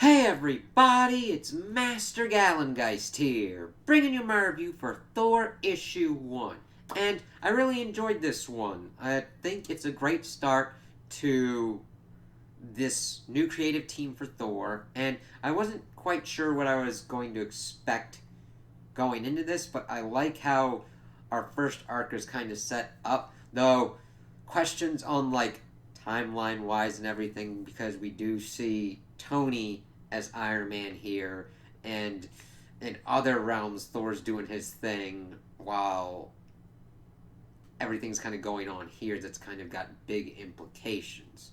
Hey everybody, it's Master Gallengeist here, bringing you my review for Thor Issue 1. And I really enjoyed this one. I think it's a great start to this new creative team for Thor, and I wasn't quite sure what I was going to expect going into this, but I like how our first arc is kind of set up, though questions on like timeline wise and everything, because we do see Tony as Iron Man here, and in other realms, Thor's doing his thing while everything's kind of going on here that's kind of got big implications.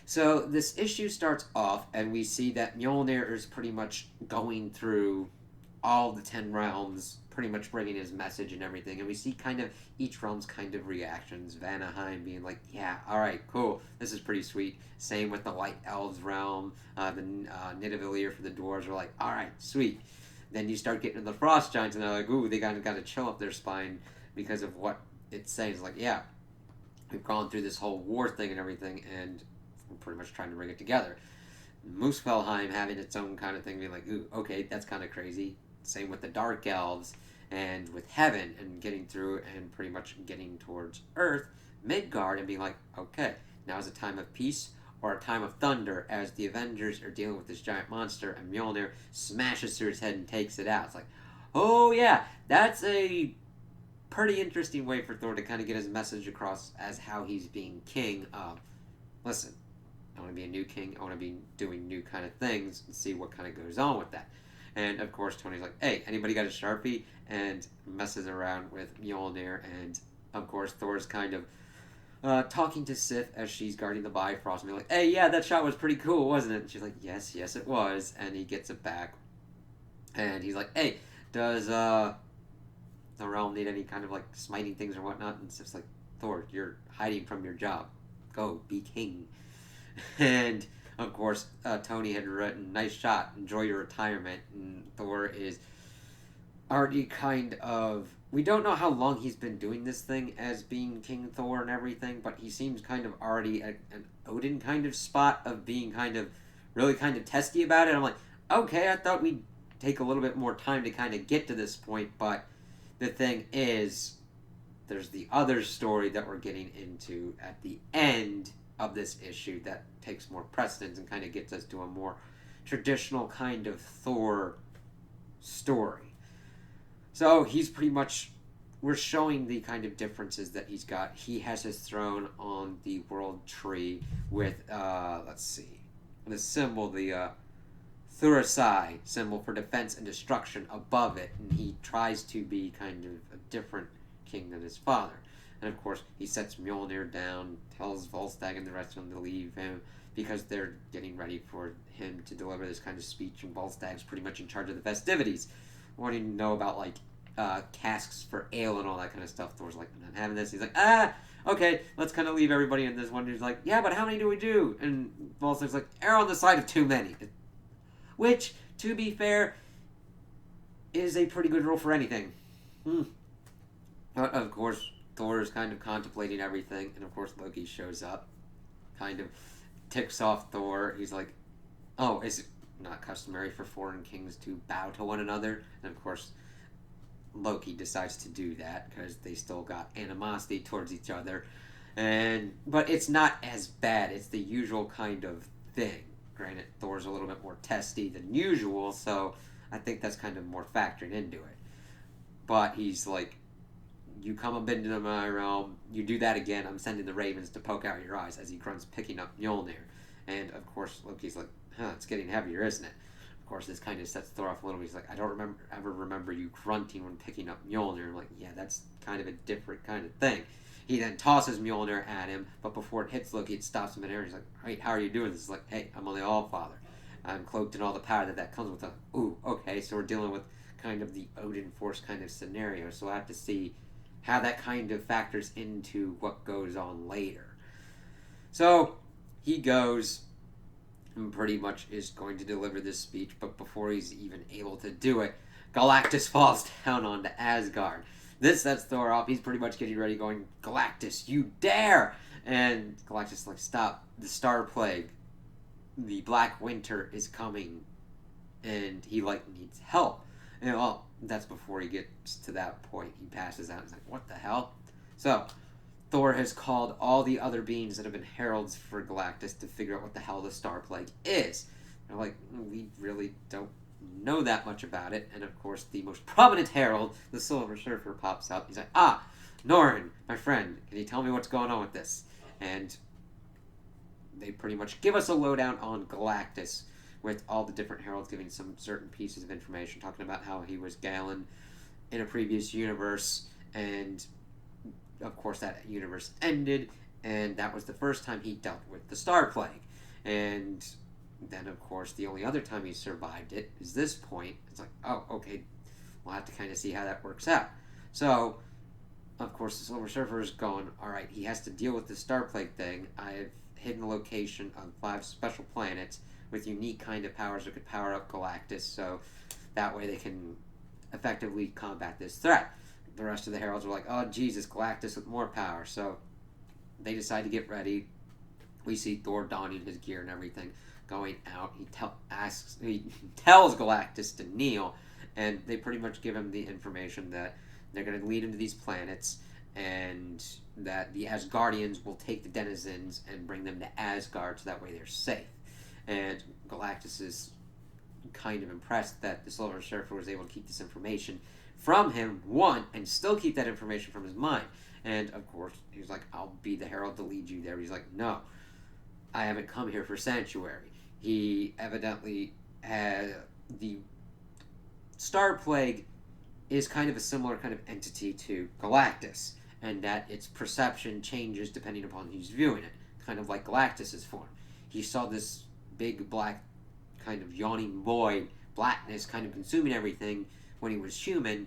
So this issue starts off, and we see that Mjolnir is pretty much going through all the 10 realms, pretty much bringing his message and everything. And we see kind of each realm's kind of reactions. Vanaheim being like, yeah, all right, cool, this is pretty sweet. Same with the Light Elves realm. The Nidavellir for the dwarves are like, all right, sweet. Then you start getting to the Frost Giants, and they're like, ooh, they got to chill up their spine because of what it's saying. It's like, yeah, we've gone through this whole war thing and everything, and we're pretty much trying to bring it together. Muspelheim having its own kind of thing, being like, ooh, okay, that's kind of crazy. Same with the Dark Elves and with Heaven and getting through and pretty much getting towards Earth, Midgard, and being like, okay, now is a time of peace or a time of thunder as the Avengers are dealing with this giant monster and Mjolnir smashes through his head and takes it out. It's like, oh yeah, that's a pretty interesting way for Thor to kind of get his message across as how he's being king of, listen, I want to be a new king. I want to be doing new kind of things and see what kind of goes on with that. And of course, Tony's like, hey, anybody got a Sharpie? And messes around with Mjolnir. And of course, Thor's kind of talking to Sif as she's guarding the Bifrost. And be like, hey, yeah, that shot was pretty cool, wasn't it? And she's like, yes, yes, it was. And he gets it back. And he's like, hey, does the realm need any kind of like smiting things or whatnot? And Sif's like, Thor, you're hiding from your job. Go, be king. And of course, Tony had written, nice shot, enjoy your retirement. And Thor is already kind of. We don't know how long he's been doing this thing as being King Thor and everything, but he seems kind of already at an Odin kind of spot of being kind of really kind of testy about it. I'm like, okay, I thought we'd take a little bit more time to kind of get to this point, but the thing is, there's the other story that we're getting into at the end of this issue that takes more precedence and kind of gets us to a more traditional kind of Thor story. So he's pretty much, we're showing the kind of differences that he's got. He has his throne on the world tree with, let's see, the symbol, the Thurasai symbol for defense and destruction above it, and he tries to be kind of a different king than his father. And of course, he sets Mjolnir down, tells Volstagg and the rest of them to leave him because they're getting ready for him to deliver this kind of speech, and Volstagg's pretty much in charge of the festivities. Wanting to know about like casks for ale and all that kind of stuff. Thor's like, I'm not having this. He's like, okay, let's kind of leave everybody. And this one dude's like, yeah, but how many do we do? And Volstagg's like, err on the side of too many. Which, to be fair, is a pretty good rule for anything. But of course, Thor is kind of contemplating everything, and of course Loki shows up, kind of ticks off Thor. He's like, oh, is it not customary for foreign kings to bow to one another? And of course, Loki decides to do that because they still got animosity towards each other. But it's not as bad. It's the usual kind of thing. Granted, Thor's a little bit more testy than usual, so I think that's kind of more factored into it. But he's like, you come up into my realm, you do that again, I'm sending the ravens to poke out your eyes, as he grunts picking up Mjolnir. And of course, Loki's like, it's getting heavier, isn't it? Of course, this kind of sets Thor off a little bit. He's like, I don't ever remember you grunting when picking up Mjolnir. I'm like, yeah, that's kind of a different kind of thing. He then tosses Mjolnir at him, but before it hits Loki, it stops him in air. He's like, hey, how are you doing this? He's like, hey, I'm only Allfather. I'm cloaked in all the power that comes with it. Ooh, okay, so we're dealing with kind of the Odin Force kind of scenario, so I have to see how that kind of factors into what goes on later. So he goes and pretty much is going to deliver this speech, but before he's even able to do it, Galactus falls down onto Asgard. This sets Thor off. He's pretty much getting ready, going, Galactus, you dare! And Galactus is like, stop, the Star Plague. the Black Winter is coming, and he needs help. And well, that's before he gets to that point. He passes out. And he's like, "What the hell?" So Thor has called all the other beings that have been heralds for Galactus to figure out what the hell the Star Plague is. They're like, "We really don't know that much about it." And of course, the most prominent herald, the Silver Surfer, pops up. He's like, Norrin, my friend, can you tell me what's going on with this? And they pretty much give us a lowdown on Galactus, with all the different heralds giving some certain pieces of information, talking about how he was Galen in a previous universe, and of course that universe ended, and that was the first time he dealt with the Star Plague. And then, of course, the only other time he survived it is this point. It's like, oh, okay, we'll have to kind of see how that works out. So, of course, the Silver Surfer is going, all right, he has to deal with the Star Plague thing. I've hidden the location of 5 special planets with unique kind of powers that could power up Galactus, so that way they can effectively combat this threat. The rest of the heralds are like, oh, Jesus, Galactus with more power. So they decide to get ready. We see Thor donning his gear and everything, going out. He tells Galactus to kneel, and they pretty much give him the information that they're going to lead him to these planets, and that the Asgardians will take the denizens and bring them to Asgard, so that way they're safe. And Galactus is kind of impressed that the Silver Surfer was able to keep this information from him, and still keep that information from his mind. And of course, he's like, I'll be the herald to lead you there. He's like, no, I haven't come here for sanctuary. He evidently had the Star Plague is kind of a similar kind of entity to Galactus, and that its perception changes depending upon who's viewing it, kind of like Galactus's form. He saw this big black kind of yawning void, blackness kind of consuming everything when he was human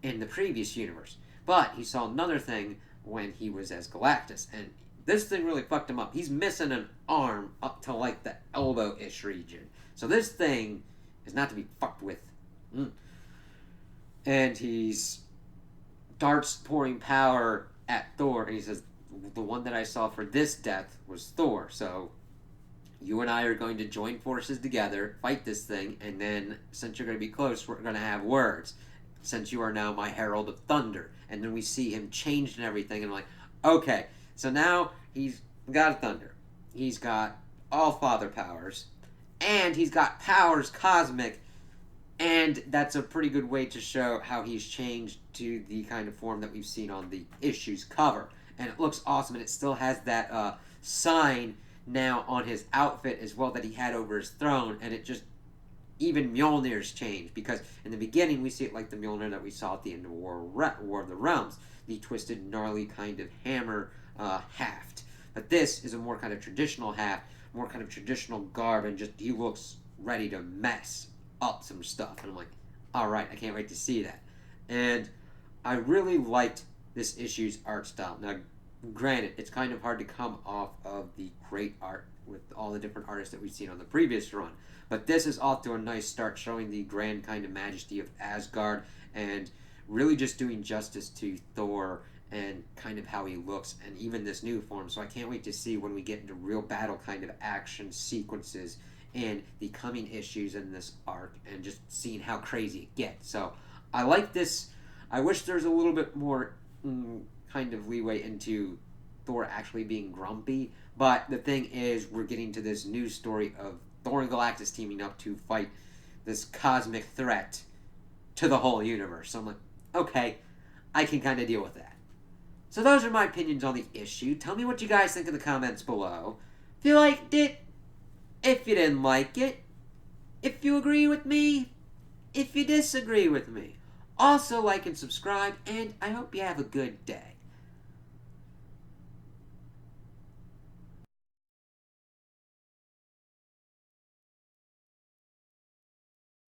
in the previous universe. But he saw another thing when he was as Galactus, and this thing really fucked him up. He's missing an arm up to like the elbow-ish region. So this thing is not to be fucked with. And he's darts pouring power at Thor, and he says, the one that I saw for this death was Thor, so you and I are going to join forces together, fight this thing, and then, since you're going to be close, we're going to have words, since you are now my Herald of Thunder. And then we see him changed and everything, and I'm like, okay, so now he's got thunder. He's got all father powers, and he's got powers cosmic, and that's a pretty good way to show how he's changed to the kind of form that we've seen on the issue's cover. And it looks awesome, and it still has that sign now on his outfit as well that he had over his throne, and it just, even Mjolnir's changed, because in the beginning we see it like the Mjolnir that we saw at the end of War of the Realms, the twisted, gnarly kind of hammer haft. But this is a more kind of traditional haft, more kind of traditional garb, and just he looks ready to mess up some stuff. And I'm like, alright, I can't wait to see that. And I really liked this issue's art style. Now, granted, it's kind of hard to come off of the great art with all the different artists that we've seen on the previous run. But this is off to a nice start, showing the grand kind of majesty of Asgard, and really just doing justice to Thor and kind of how he looks, and even this new form. So I can't wait to see when we get into real battle kind of action sequences in the coming issues in this arc, and just seeing how crazy it gets. So I like this. I wish there's a little bit more kind of leeway into Thor actually being grumpy, but the thing is, we're getting to this new story of Thor and Galactus teaming up to fight this cosmic threat to the whole universe. So I'm like, okay, I can kind of deal with that. So those are my opinions on the issue. Tell me what you guys think in the comments below. If you liked it, if you didn't like it, if you agree with me, if you disagree with me. Also like and subscribe, and I hope you have a good day.